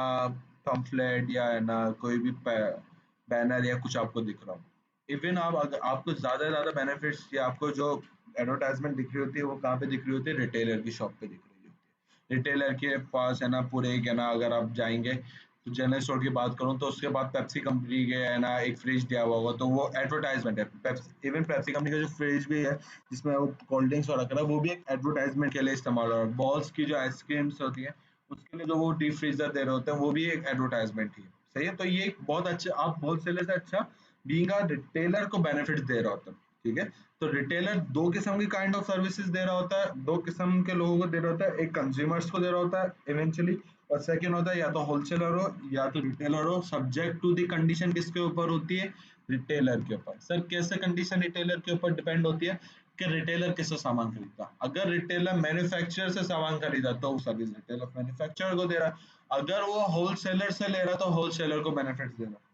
पम्फलेट या है ना कोई भी बैनर या कुछ आपको दिख रहा हो। इवन आप अगर आपको ज़्यादा से ज़्यादा बेनिफिट्स या आपको जो एडवर्टाइजमेंट दिख रही होती है वो कहाँ पे दिख रही होती है, रिटेलर की शॉप पे दिख रही होती है। रिटेलर के पास है ना पूरे एक है ना अगर आप जाएंगे तो जनरल स्टोर की बात करूँ तो उसके बाद पेप्सी कंपनी के है ना एक फ्रिज दिया हुआ होगा तो वो एडवर्टाइजमेंट है। इवन पेप्सी कंपनी का जो फ्रिज भी है जिसमें वो कोल्ड ड्रिंक्स और रख रहा है वो भी एक एडवर्टाइजमेंट के लिए इस्तेमाल हो रहा है। बॉल्स की जो आइसक्रीम्स होती है उसके लिए जो वो डीप फ्रीजर दे रहे होते हैं वो भी एक एडवर्टाइजमेंट ही है। सही है, तो ये एक बहुत अच्छा आप होलसेलर से अच्छा बीइंग अ रिटेलर को बेनिफिट दे रहा होता है। ठीक है, तो रिटेलर दो किस्म की काइंड ऑफ सर्विसेज दे रहा होता है, दो किस्म के लोगों को दे रहा होता है, एक कंज्यूमर्स को दे रहा होता है इवेंचुअली, और सेकंड होता है या तो होलसेलर हो या तो रिटेलर हो। सब्जेक्ट टू द कंडीशन किसके ऊपर होती है, रिटेलर के ऊपर। सर कैसे कंडीशन रिटेलर के ऊपर डिपेंड होती है कि रिटेलर किससे सामान खरीदता। अगर रिटेलर मैन्युफैक्चरर से सामान खरीदा तो वो सर्विस रिटेलर मैन्युफैक्चरर को दे रहा। अगर वो होलसेलर से ले रहा तो होलसेलर को बेनिफिट दे रहा।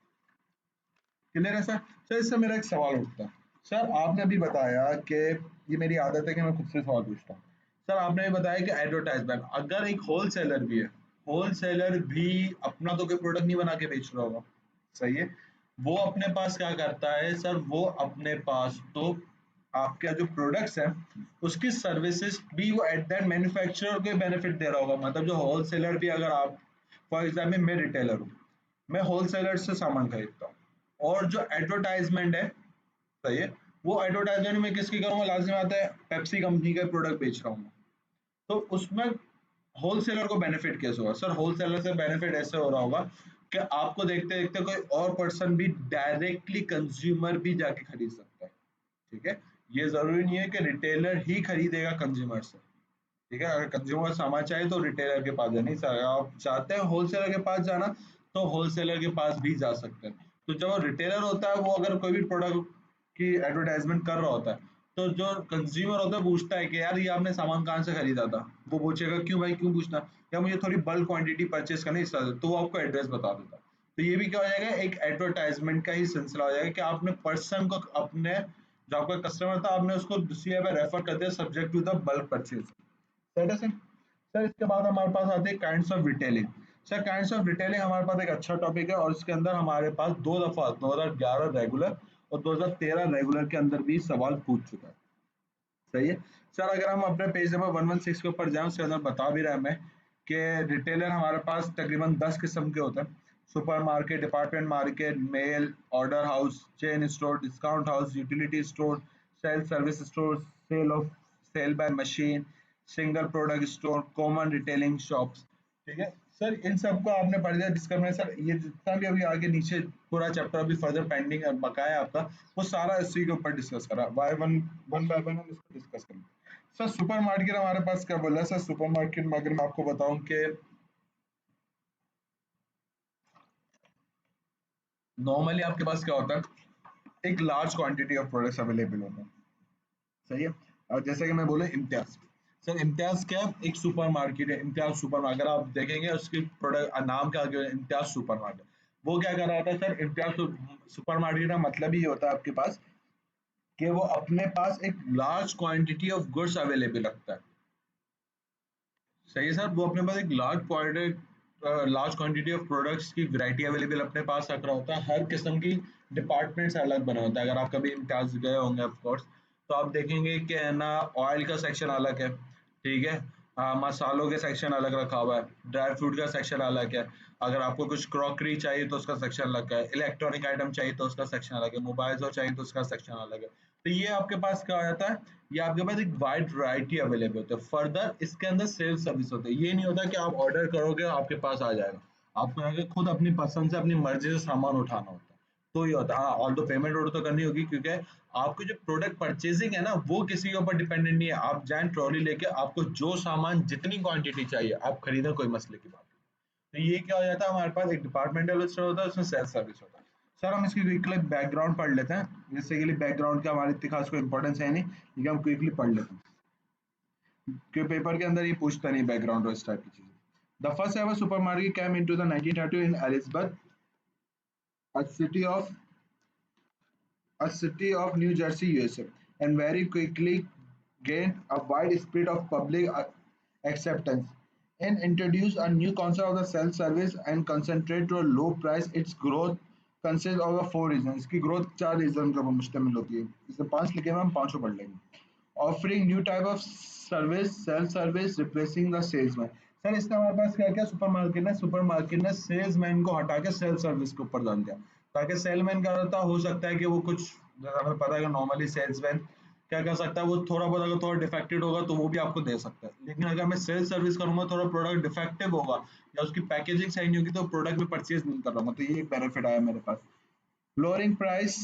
क्लियर है सर? सर इससे मेरा एक सवाल उठता है। सर आपने अभी बताया कि ये मेरी आदत है कि मैं खुद से सवाल पूछता हूँ। सर आपने भी बताया कि एडवर्टाइजमेंट अगर एक होलसेलर भी है, होलसेलर भी अपना तो कोई प्रोडक्ट नहीं बना के बेच रहा होगा, सही है। वो अपने पास क्या करता है सर, वो अपने पास तो आपके जो प्रोडक्ट्स हैं उसकी सर्विसेज भी वो एट दैट मैन्युफैक्चरर को बेनिफिट दे रहा होगा। मतलब जो होलसेलर भी, अगर आप फॉर एग्जाम्पल मैं रिटेलर हूँ, मैं होलसेलर से सामान खरीदता हूँ और जो एडवर्टाइजमेंट है, सही है, वो एडवर्टाइजमेंट में किसकी करूंगा, लाजिम आता है पेप्सी कंपनी का प्रोडक्ट बेच रहा हूँ मैं, तो उसमें होलसेलर को बेनिफिट कैसे होगा सर? होलसेलर से बेनिफिट ऐसे हो रहा होगा कि आपको देखते देखते कोई और पर्सन भी डायरेक्टली कंज्यूमर भी जाके खरीद सकता है। ठीक है, ये जरूरी नहीं है कि रिटेलर ही खरीदेगा कंज्यूमर से। ठीक है, अगर कंज्यूमर सामान चाहिए तो रिटेलर के पास जाना, अगर आप चाहते हैं होलसेलर के पास जाना तो होलसेलर के पास भी जा सकते हैं। तो जब वो रिटेलर होता है वो अगर कोई भी प्रोडक्ट की एडवर्टाइजमेंट कर रहा होता है तो जो कंज्यूमर होता है पूछता है कि यार ये आपने सामान कहाँ से खरीदा था, वो पूछेगा क्यों भाई क्यों पूछना, या मुझे थोड़ी बल्क क्वांटिटी परचेज करनी इस तरह से, तो वो आपको एड्रेस बता देता है। तो ये भी क्या हो जाएगा, एक एडवर्टाइजमेंट का ही सिलसिला हो जाएगा कि आपने पर्सन को अपने जो आपका कस्टमर था आपने उसको दूसरी जगह रेफर कर दिया subject to the bulk purchase. That is it. Sir इसके बाद हमारे पास आते हैं kinds of retailing. Sir kinds of retailing हमारे पास एक अच्छा टॉपिक है और इसके अंदर हमारे पास दो दफा 2011 रेगुलर और 2013 रेगुलर के अंदर भी सवाल पूछ चुका है। सही है सर, अगर हम अपने पेज नंबर 116 के ऊपर जाएं उसके अंदर बता भी रहा है मैं कि रिटेलर हमारे पास तकरीबन 10 किस्म के होते हैं। Super market, department market, mail order house, chain store, discount house, utility store, self service store, sale by machine, single product store, common retailing shops. ठीक है सर, इन सबको आपने पढ़ लिया डिस्कस में। सर ये जितना भी अभी आगे नीचे पूरा चैप्टर अभी फर्दर पेंडिंग बकाया है आपका, वो सारा इसी के ऊपर डिस्कस करा by one, one by one हम इसको डिस्कस करेंगे। सर सुपर मार्केट हमारे पास क्या बोला है सर? सुपर मार्केट में अगर मैं आपको बताऊं कि नॉर्मली आपके पास क्या होता है, एक large quantity of products available होते हैं। सही है, और जैसे कि मैं बोला इम्तियाज। सर इम्तियाज क्या है? एक सुपर मार्केट है, इम्तियाज सुपर मार्केट। अगर आप देखेंगे उसकी प्रोडक्ट नाम के आगे इम्तियाज सुपर मार्केट, वो क्या कर रहा था सर, इम्तियाज सुपर मार्केट का मतलब ही होता है आपके पास कि वो अपने पास एक large quantity of goods available रखता है। सही है सर, वो अपने पास एक लार्ज क्वांटिटी ऑफ प्रोडक्ट्स की वैरायटी अवेलेबल अपने पास रख रहा होता है। हर किस्म की डिपार्टमेंट से अलग बना होता है। अगर आप कभी इम्तियाज गए होंगे ऑफ कोर्स तो आप देखेंगे कि है ना ऑयल का सेक्शन अलग है, ठीक है, मसालों के सेक्शन अलग रखा हुआ है, ड्राई फ्रूट का सेक्शन अलग है, अगर आपको कुछ क्रॉकरी चाहिए तो उसका सेक्शन अलग है, इलेक्ट्रॉनिक आइटम चाहिए तो उसका सेक्शन अलग है, मोबाइल्स और चाहिए तो उसका सेक्शन अलग है। तो ये आपके पास क्या हो जाता है, ये आपके पास एक वाइड वैरायटी अवेलेबल होता है। फर्दर इसके अंदर सेल्फ सर्विस होता है। ये नहीं होता कि आप ऑर्डर करोगे आपके पास आ जाएगा, आपको आगे खुद अपनी पसंद से अपनी मर्जी से सामान उठाना होता है। तो ये होता है, हाँ ऑल तो पेमेंट ऑर्डर तो करनी होगी क्योंकि आपको जो प्रोडक्ट परचेजिंग है ना वो किसी के ऊपर डिपेंडेंट नहीं है। आप जाएं ट्रॉली लेके, आपको जो सामान जितनी क्वांटिटी चाहिए आप खरीदें, कोई मसले की बात नहीं। तो ये क्या हो जाता है, हमारे पास एक डिपार्टमेंटल स्टोर होता है, उसमें सेल्फ सर्विस होता है। सर हम इसकी क्विकली बैकग्राउंड पढ़ लेते हैं, जिससे के लिए बैकग्राउंड का हमारे इतनी खास कोई इंपॉर्टेंस है नहीं, लेकिन हम क्विकली पढ़ लेते हैं क्योंकि पेपर के अंदर ये पूछता नहीं बैकग्राउंड और इस टाइप की चीजें। The first ever supermarket came into the 1932 in Elizabeth, a city of New Jersey, USA, and very quickly gained a wide spread of public acceptance. and introduce a new concept of the self-service and concentrate to a low price. Its growth consists of the four reasons. इसकी growth चार reason के ऊपर मुश्तमिल होती है. इसमें पांच लिखे हुए हम पांचों पढ़ लेंगे. Offering new type of service, self-service, replacing the salesman. Sir इसका हमारे पास क्या क्या सुपर मार्केट ने सेल्समैन को हटा के सेल्फ सर्विस के ऊपर डाल दिया ताकि सेलमैन क्या होता हो सकता है कि वो कुछ हमें पता है कि नॉर्मली सेल्समैन क्या कर सकता है वो थोड़ा बहुत अगर थोड़ा डिफेक्टेड होगा तो वो भी आपको दे सकता है लेकिन अगर मैं सेल्स सर्विस करूंगा थोड़ा प्रोडक्ट डिफेक्टिव होगा या उसकी पैकेजिंग सही नहीं होगी तो प्रोडक्ट भी परचेज नहीं कर रहा हूँ तो ये एक बेनिफिट आया मेरे पास lowering price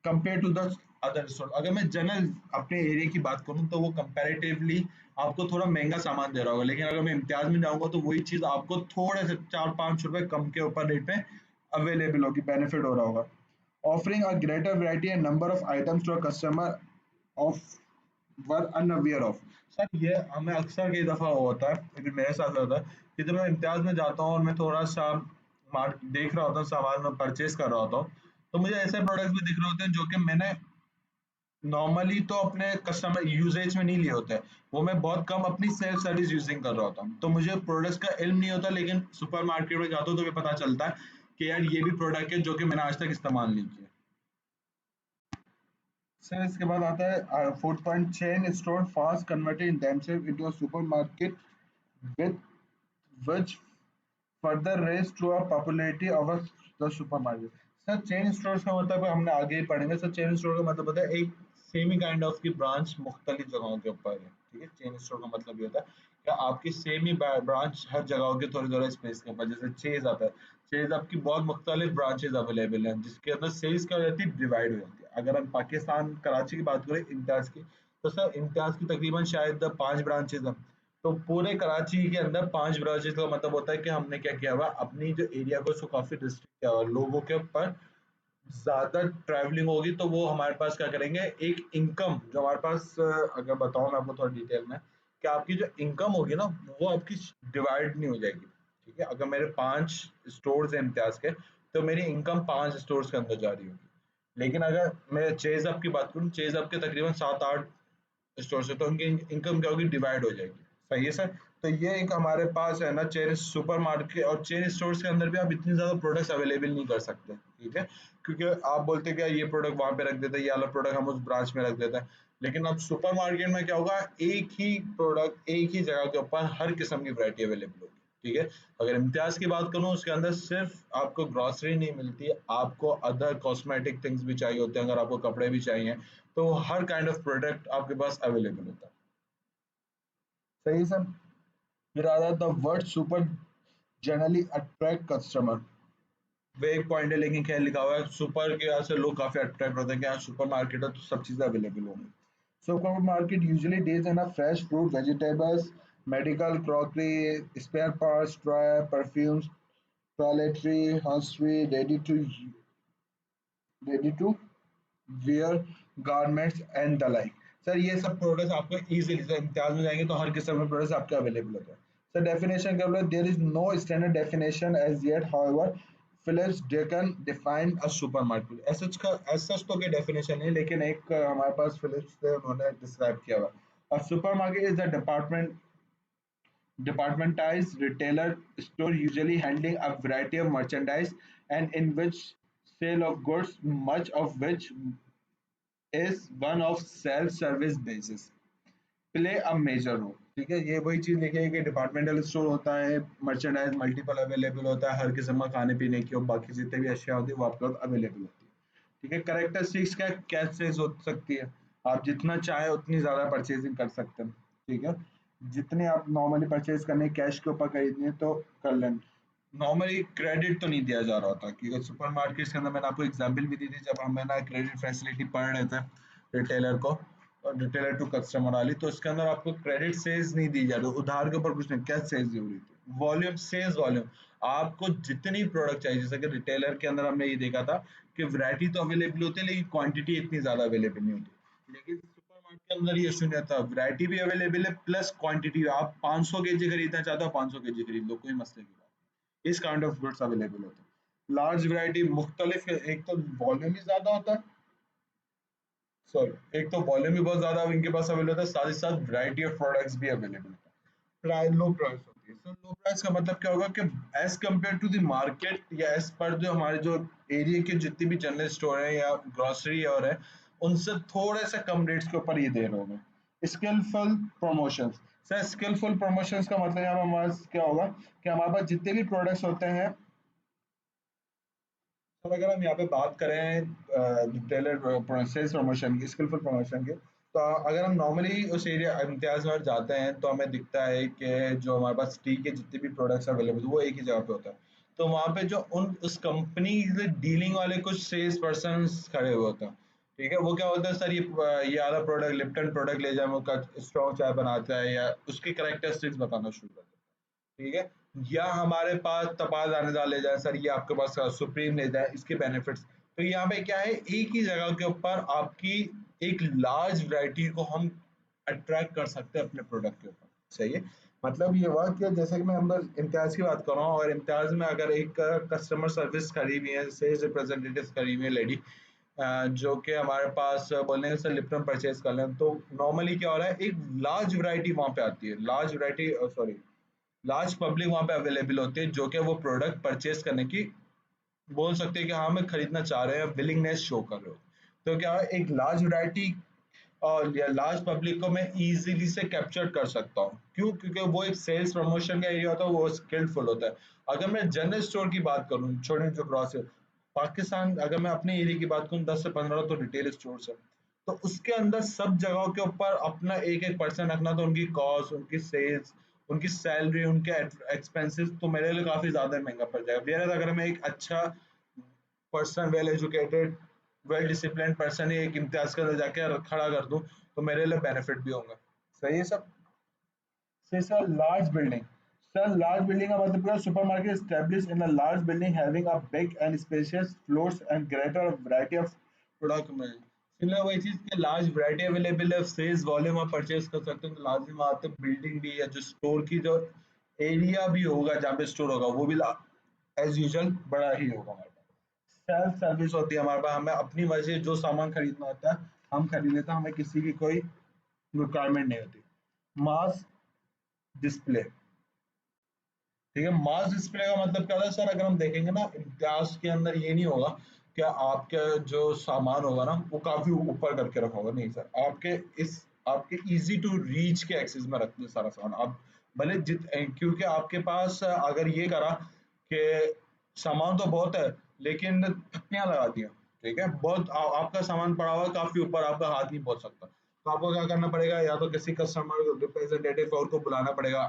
compare to the other store अगर मैं जनरल अपने एरिया की बात करूं तो वो कंपैरेटिवली आपको थोड़ा महंगा सामान दे रहा होगा लेकिन अगर मैं इम्तियाज में जाऊंगा तो वही चीज आपको थोड़े से 4-5 रुपए कम के ऊपर रेट में अवेलेबल होगी बेनिफिट हो रहा होगा offering a greater variety and number of items to a customer of were unaware of sir ये हमें अक्सर कई दफा होता है लेकिन मेरे साथ होता है कि जब मैं इम्तियाज में जाता हूँ और मैं थोड़ा सा देख रहा होता हूँ सामान में परचेज कर रहा होता हूँ तो मुझे ऐसे प्रोडक्ट्स भी दिख रहे होते हैं जो कि मैंने नॉर्मली तो अपने कस्टमर यूजेज में नहीं लिए होते हैं वो मैं बहुत कम अपनी सेल्फ सर्विस यूजिंग कर रहा होता हूँ तो मुझे प्रोडक्ट्स का इल्म नहीं होता लेकिन सुपर मार्केट में जाता हूँ तो मुझे पता चलता है कि यार ये भी प्रोडक्ट है जो कि मैंने आज तक इस्तेमाल नहीं किया सर इसके बाद आता है fourth point chain store fast converting themselves into a supermarket with which further raise to a popularity of the supermarket. Sir chain stores का मतलब हमने आगे ही पढ़ेंगे सर चेन स्टोर का मतलब होता है एक सेमी काइंड ऑफ की ब्रांच मुख्तलिफ जगहों के ऊपर है ठीक है चेन स्टोर का मतलब ये होता है कि आपकी सेम ही ब्रांच हर जगहों के थोड़ी थोड़ी स्पेस के ऊपर जैसे चेज आता है चेज आपकी बहुत मुख्तलिफ ब्रांचेज अवेलेबल हैं जिसके अंदर सेल्स क्या हो जाती है डिवाइड हो जाती है अगर हम पाकिस्तान कराची की बात करें इम्तियाज की तो सर इम्तियाज की तकरीबन शायद 5 ब्रांचेज हैं तो पूरे कराची के अंदर 5 ब्रांचेस का मतलब होता है कि हमने क्या किया हुआ अपनी जो एरिया को उसको काफी डिस्ट्रिक्ट किया हुआ लोगों के ऊपर ज्यादा ट्रैवलिंग होगी तो वो हमारे पास क्या करेंगे एक इनकम जो हमारे पास अगर बताऊं मैं आपको थोड़ा डिटेल में कि आपकी जो इनकम होगी ना वो आपकी डिवाइड नहीं हो जाएगी ठीक है अगर मेरे 5 स्टोर्स हैं इम्तियाज के तो मेरी इनकम 5 स्टोर्स के अंदर जा रही होगी लेकिन अगर मैं चेज अप की बात करूँ चेज अप के तकरीबन 7-8 स्टोर से तो उनकी इनकम क्या होगी डिवाइड हो जाएगी सही है सर तो ये एक हमारे पास है ना चेन सुपर मार्केट और चेन स्टोर्स के अंदर भी आप इतनी ज्यादा प्रोडक्ट्स अवेलेबल नहीं कर सकते ठीक है क्योंकि आप बोलते हैं कि ये प्रोडक्ट वहां पे रख देते हैं ये वाला प्रोडक्ट हम उस ब्रांच में रख देते हैं लेकिन अब सुपर मार्केट में क्या होगा एक ही प्रोडक्ट एक ही जगह के ऊपर हर किस्म की वैरायटी अवेलेबल होगी ठीक है अगर इम्तियाज की बात करूँ उसके अंदर सिर्फ आपको ग्रॉसरी नहीं मिलती आपको अदर कॉस्मेटिक थिंग्स भी चाहिए होते हैं अगर आपको कपड़े भी चाहिए तो हर काइंड ऑफ प्रोडक्ट आपके पास अवेलेबल होता है सही है सर फिर आता है the word super generally attract customer वे एक पॉइंट है लेकिन क्या लिखा हुआ है सुपर के यहाँ से लोग काफी अट्रैक्ट होते हैं कि यहाँ सुपर मार्केट है तो सब चीजें अवेलेबल होंगी super market usually deals in fresh fruit vegetables medical crockery spare parts toy perfumes toiletry hosiery ready to wear garments and the like sir ये सब प्रोडक्ट्स आपको इजीली सर इम्तियाज में जाएंगे तो हर किस्म के प्रोडक्ट्स आपके अवेलेबल होते हैं सर डेफिनेशन क्या बोला there is no standard definition as yet however Philips Deccan defined a supermarket as such तो कोई डेफिनेशन नहीं लेकिन एक हमारे पास फिलिप्स से उन्होंने डिस्क्राइब किया हुआ a supermarket is the departmentized retailer store usually handling a variety of merchandise and in which sale of goods much of which is one of self-service basis play a major role ठीक है ये वही चीज लिखी है कि departmental store होता है मर्चेंडाइज मल्टीपल अवेलेबल होता है हर किस्म का खाने पीने की और बाकी जितने भी अशिया होती है वो आपके पास अवेलेबल होती है ठीक है करेक्टरिस्टिक्स क्या कैश सेल्स हो सकती है आप जितना चाहे उतनी ज्यादा परचेजिंग कर सकते हैं ठीक है जितने आप नॉर्मली परचेज करने कैश के ऊपर खरीदनी है तो कर लें नॉर्मली क्रेडिट तो नहीं दिया जा रहा होता क्योंकि सुपर मार्केट के अंदर मैंने आपको एग्जाम्पल भी दी थी जब हमें ना क्रेडिट फैसिलिटी पढ़ रहे थे रिटेलर को और रिटेलर टू कस्टमर वाली तो इसके अंदर आपको क्रेडिट सेल्स नहीं दी जा रही उधार के ऊपर कुछ नहीं कैश सेल्स दी हो रही थी वॉल्यूम सेल्स वॉल्यूम आपको जितनी प्रोडक्ट चाहिए जैसे कि रिटेलर के अंदर हमने ये देखा था कि वैरायटी तो अवेलेबल होती है लेकिन क्वांटिटी इतनी ज्यादा अवेलेबल नहीं होती लेकिन सुपर मार्केट के अंदर ये शून्य था वैरायटी भी अवेलेबल है प्लस क्वांटिटी आप 500 केजी खरीदना चाहते हो 500 केजी खरीद लो कोई मसले की बात नहीं इस काइंड ऑफ गुड्स अवेलेबल होते हैं लार्ज वैरायटी मुख्तलिफ एक तो वॉल्यूम ही ज्यादा होता है सॉरी एक तो वॉल्यूम भी बहुत ज्यादा इनके पास अवेलेबल होता है साथ ही साथ वैरायटी ऑफ प्रोडक्ट्स भी अवेलेबल होता है लो प्राइस सो लो प्राइस का मतलब क्या होगा कि as compare to the market या एज पर जो हमारे जो एरिया के जितने भी जनरल स्टोर है या ग्रोसरी और है उनसे थोड़े से कम रेट्स के ऊपर ये दे रहे होंगे। Skilful promotions, sir skilful promotions का मतलब यहाँ पर हमारे पास क्या होगा कि हमारे पास जितने भी प्रोडक्ट्स होते हैं, तो अगर हम यहाँ पे बात करें रिटेलर सेल्स प्रमोशन की, स्किलफुल प्रमोशन की, तो अगर हम नॉर्मली उस एरिया इम्तियाज में जाते हैं तो हमें दिखता है कि जो हमारे पास टी के जितने भी प्रोडक्ट्स अवेलेबल वो एक ही जगह पे होता है। तो वहाँ पे जो उस कंपनी से डीलिंग वाले कुछ सेल्स पर्सन खड़े हुए होते हैं। ठीक है, वो क्या बोलते हैं, सर ये वाला प्रोडक्ट लिप्टन प्रोडक्ट ले जाए, वो स्ट्रॉन्ग चाय बनाता है, या उसकी करेक्टरिस्टिक्स बताना शुरू कर देते हैं। ठीक है, या हमारे पास तपाल दानेदार ले जाए, सर ये आपके पास सुप्रीम ले जाए, इसके बेनिफिट्स। तो यहाँ पे क्या है, एक ही जगह के ऊपर आपकी एक लार्ज वैरायटी को हम अट्रैक्ट कर सकते हैं अपने प्रोडक्ट के ऊपर। सही है, मतलब ये हुआ कि जैसे कि मैं हम इम्तियाज की बात कर रहा हूँ, और इम्तियाज में अगर एक कस्टमर सर्विस खड़ी हुई है, सेल्स रिप्रेजेंटेटिव खड़ी हुई है लेडी, जो कि हमारे पास बोलने से लिप्टन परचेज कर लें, तो नॉर्मली क्या हो रहा है, एक लार्ज वैरायटी वहाँ पे आती है, large variety, sorry large public वहाँ पे अवेलेबल होती है, जो कि वो प्रोडक्ट परचेज करने की बोल सकते हैं कि हाँ, मैं खरीदना चाह रहे हैं, विलिंगनेस शो कर रहे हो। तो क्या है, एक लार्ज वैरायटी और या लार्ज पब्लिक को मैं इजीली से कैप्चर कर सकता हूँ। क्यों? क्योंकि वो एक सेल्स प्रमोशन का एरिया होता है, वो स्किलफुल होता है। अगर मैं जनरल स्टोर की बात करूँ, छोटे जो ग्रॉसरी, पाकिस्तान अगर मैं अपने एरिया की बात करूँ, 10 से 15 तो रिटेल स्टोर्स है। तो उसके अंदर सब जगहों के ऊपर अपना एक एक परसेंट रखना, तो उनकी कॉस्ट, उनकी सेल्स, उनकी सैलरी, उनके एक्सपेंसेस तो मेरे लिए काफी ज्यादा महंगा पड़ जाएगा। वेयर अगर मैं एक अच्छा person, well educated, well discipline person ही एक इम्तियाज के अंदर जाके खड़ा कर दूं, तो मेरे लिए बेनिफिट भी होंगे। सही है सब। Say sir, large building. Sir, large building का मतलब क्या? Supermarket established in a large building having a big and spacious floors and greater variety of product में। सिमिलर वही चीज के लार्ज वैरायटी अवेलेबल है, सेल्स वॉल्यूम आप परचेज कर सकते हो, तो लाजमी बात है बिल्डिंग भी है, जो स्टोर की जो एरिया भी होगा जहाँ पे स्टोर होगा वो भी एज यूजल बड़ा ही होगा हमारे पास। सेल्फ सर्विस होती है हमारे पास, हमें अपनी मर्जी से जो सामान खरीदना होता है हम खरीद लेते हैं, हमें किसी की कोई रिक्वायरमेंट नहीं होती। मास डिस्प्ले, ठीक है, मास डिस्प्ले का मतलब क्या होता है, सर अगर हम देखेंगे ना, इम्तियाज के अंदर ये नहीं होगा कि आपका जो सामान होगा ना वो काफी ऊपर करके रखा होगा, नहीं सर, आपके इजी टू रीच के एक्सेस में रखते हैं सारा सामान आप। भले क्योंकि आपके पास अगर ये करा कि सामान तो बहुत है लेकिन पत्तियां लगा दिया, ठीक है, बहुत आपका सामान पड़ा हुआ है काफी ऊपर, आपका हाथ नहीं पहुंच सकता, तो आपको क्या करना पड़ेगा, या तो किसी कस्टमर रिप्रेजेंटेटिव और को बुलाना पड़ेगा।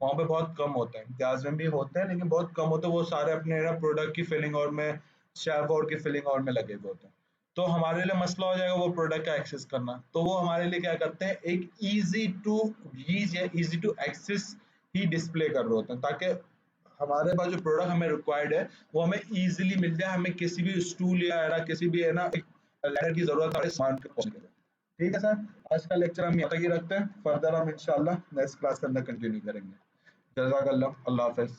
वहाँ पे बहुत कम होता है, इम्तियाज में भी होते हैं लेकिन बहुत कम होते हैं, वो सारे अपने ना प्रोडक्ट की फिलिंग और में, शेफ और की फिलिंग और में लगे हुए होते हैं। तो हमारे लिए मसला हो जाएगा वो प्रोडक्ट का एक्सेस करना, तो वो हमारे लिए क्या करते हैं, एक इजी टू रीच या इजी टू एक्सेस ही डिस्प्ले कर रहे होते हैं, ताकि हमारे पास जो प्रोडक्ट हमें रिक्वायर्ड है वो हमें इजीली मिल जाए, हमें किसी भी स्टूल या है ना किसी भी है ना लैडर की जरूरत हमारे सामान के पहुंचने के लिए। ठीक है सर, आज का लेक्चर हम यहाँ तक ही रखते हैं, फर्दर हम इंशाल्लाह नेक्स्ट क्लास के अंदर कंटिन्यू करेंगे। जज़ाकल्लाह, अल्लाह हाफ़िज़।